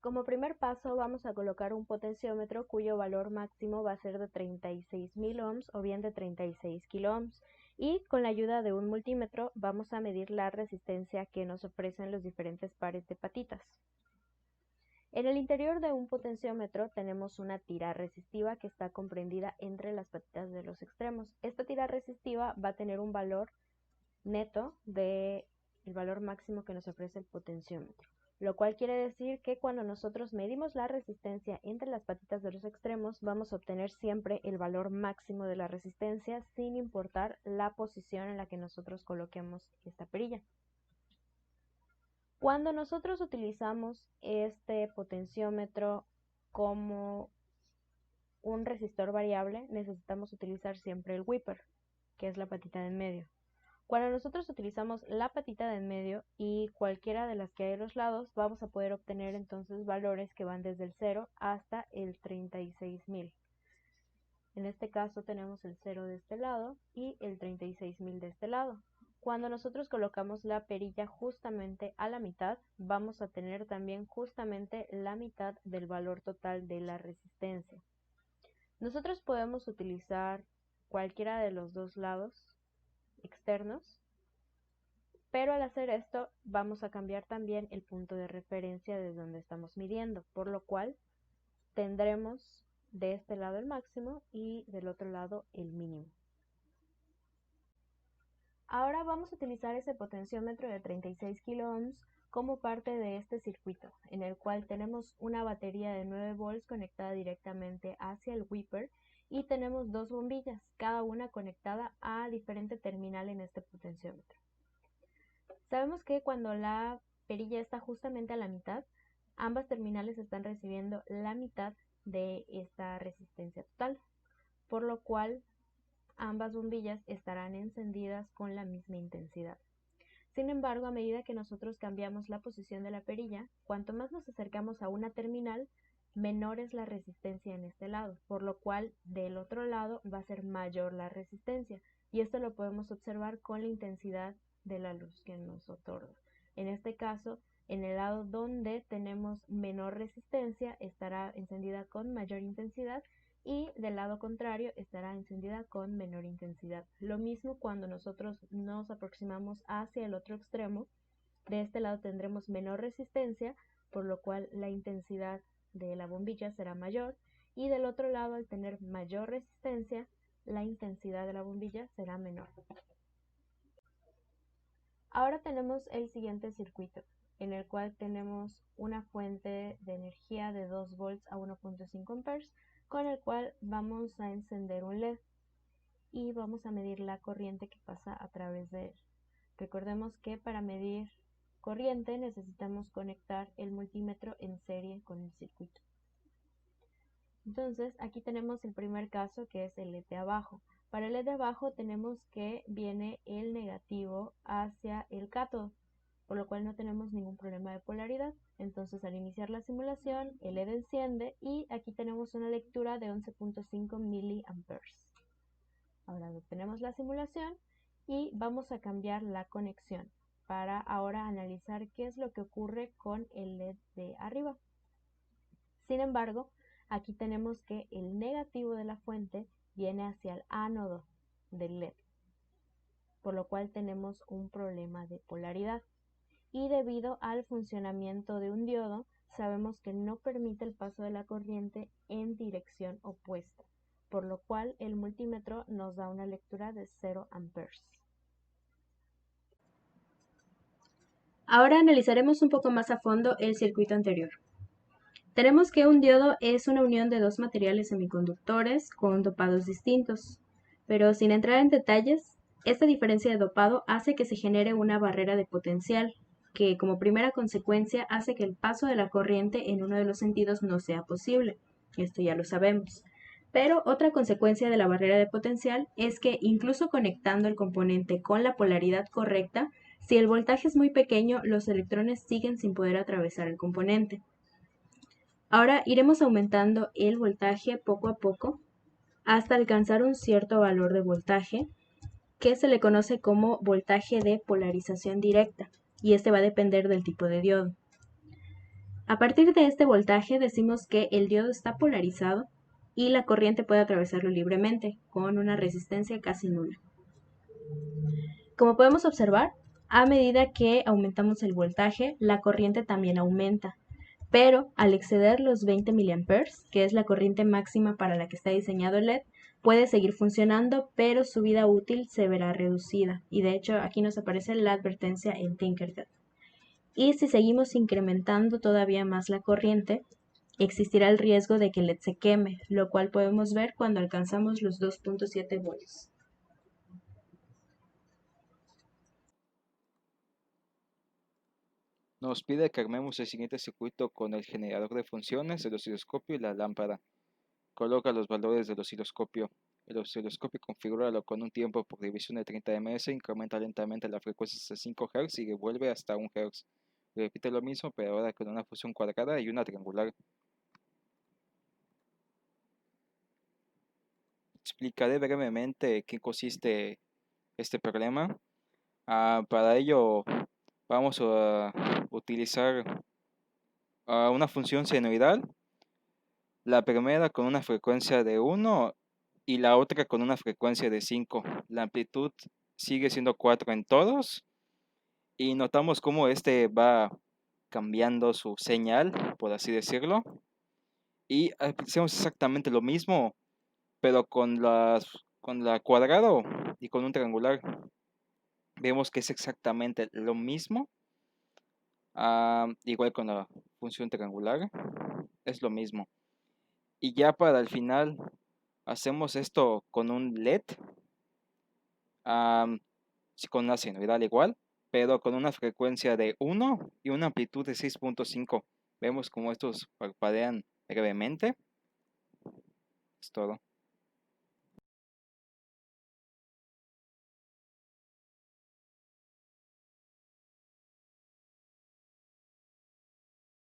Como primer paso vamos a colocar un potenciómetro cuyo valor máximo va a ser de 36.000 ohms o bien de 36 kiloohms, y con la ayuda de un multímetro vamos a medir la resistencia que nos ofrecen los diferentes pares de patitas. En el interior de un potenciómetro tenemos una tira resistiva que está comprendida entre las patitas de los extremos. Esta tira resistiva va a tener un valor neto del valor máximo que nos ofrece el potenciómetro, lo cual quiere decir que cuando nosotros medimos la resistencia entre las patitas de los extremos vamos a obtener siempre el valor máximo de la resistencia sin importar la posición en la que nosotros coloquemos esta perilla. Cuando nosotros utilizamos este potenciómetro como un resistor variable, necesitamos utilizar siempre el whipper, que es la patita de en medio. Cuando nosotros utilizamos la patita de en medio y cualquiera de las que hay a los lados, vamos a poder obtener entonces valores que van desde el 0 hasta el 36.000. En este caso tenemos el 0 de este lado y el 36.000 de este lado. Cuando nosotros colocamos la perilla justamente a la mitad, vamos a tener también justamente la mitad del valor total de la resistencia. Nosotros podemos utilizar cualquiera de los dos lados externos, pero al hacer esto vamos a cambiar también el punto de referencia desde donde estamos midiendo, por lo cual tendremos de este lado el máximo y del otro lado el mínimo. Ahora vamos a utilizar ese potenciómetro de 36 kiloohms como parte de este circuito, en el cual tenemos una batería de 9 volts conectada directamente hacia el whipper y tenemos dos bombillas, cada una conectada a diferente terminal en este potenciómetro. Sabemos que cuando la perilla está justamente a la mitad, ambas terminales están recibiendo la mitad de esta resistencia total, por lo cual ambas bombillas estarán encendidas con la misma intensidad. Sin embargo, a medida que nosotros cambiamos la posición de la perilla, cuanto más nos acercamos a una terminal, menor es la resistencia en este lado, por lo cual del otro lado va a ser mayor la resistencia, y esto lo podemos observar con la intensidad de la luz que nos otorga. En este caso, en el lado donde tenemos menor resistencia estará encendida con mayor intensidad y del lado contrario estará encendida con menor intensidad. Lo mismo cuando nosotros nos aproximamos hacia el otro extremo, de este lado tendremos menor resistencia, por lo cual la intensidad de la bombilla será mayor, y del otro lado, al tener mayor resistencia, la intensidad de la bombilla será menor. Ahora tenemos el siguiente circuito, en el cual tenemos una fuente de energía de 2 volts a 1.5 amperes, con el cual vamos a encender un LED y vamos a medir la corriente que pasa a través de él. Recordemos que para medir corriente necesitamos conectar el multímetro en serie con el circuito. Entonces aquí tenemos el primer caso, que es el LED de abajo. Para el LED de abajo tenemos que viene el negativo hacia el cátodo, por lo cual no tenemos ningún problema de polaridad. Entonces al iniciar la simulación el LED enciende y aquí tenemos una lectura de 11.5 miliamperes. Ahora detenemos la simulación y vamos a cambiar la conexión para ahora analizar qué es lo que ocurre con el LED de arriba. Sin embargo, aquí tenemos que el negativo de la fuente viene hacia el ánodo del LED, por lo cual tenemos un problema de polaridad. Y debido al funcionamiento de un diodo, sabemos que no permite el paso de la corriente en dirección opuesta, por lo cual el multímetro nos da una lectura de 0 amperes. Ahora analizaremos un poco más a fondo el circuito anterior. Tenemos que un diodo es una unión de dos materiales semiconductores con dopados distintos, pero sin entrar en detalles, esta diferencia de dopado hace que se genere una barrera de potencial, que como primera consecuencia hace que el paso de la corriente en uno de los sentidos no sea posible. Esto ya lo sabemos. Pero otra consecuencia de la barrera de potencial es que incluso conectando el componente con la polaridad correcta, si el voltaje es muy pequeño, los electrones siguen sin poder atravesar el componente. Ahora iremos aumentando el voltaje poco a poco hasta alcanzar un cierto valor de voltaje que se le conoce como voltaje de polarización directa, y este va a depender del tipo de diodo. A partir de este voltaje decimos que el diodo está polarizado y la corriente puede atravesarlo libremente, con una resistencia casi nula. Como podemos observar, a medida que aumentamos el voltaje, la corriente también aumenta, pero al exceder los 20 mA, que es la corriente máxima para la que está diseñado el LED, puede seguir funcionando, pero su vida útil se verá reducida. Y de hecho aquí nos aparece la advertencia en Tinkercad. Y si seguimos incrementando todavía más la corriente, existirá el riesgo de que el LED se queme, lo cual podemos ver cuando alcanzamos los 2.7 volts. Nos pide que armemos el siguiente circuito con el generador de funciones, el osciloscopio y la lámpara. Coloca los valores del osciloscopio. El osciloscopio configúralo con un tiempo por división de 30 ms, incrementa lentamente la frecuencia hasta 5 Hz y devuelve hasta 1 Hz. Repite lo mismo, pero ahora con una función cuadrada y una triangular. Explicaré brevemente qué consiste este problema. Para ello vamos a utilizar una función senoidal, la primera con una frecuencia de 1 y la otra con una frecuencia de 5. La amplitud sigue siendo 4 en todos y notamos cómo este va cambiando su señal, por así decirlo. Y hacemos exactamente lo mismo, pero con la cuadrado y con un triangular. Vemos que es exactamente lo mismo. Igual con la función triangular, es lo mismo. Y ya para el final, hacemos esto con un LED, sí, con una senoidal igual, pero con una frecuencia de 1 y una amplitud de 6.5. Vemos como estos parpadean brevemente. Es todo.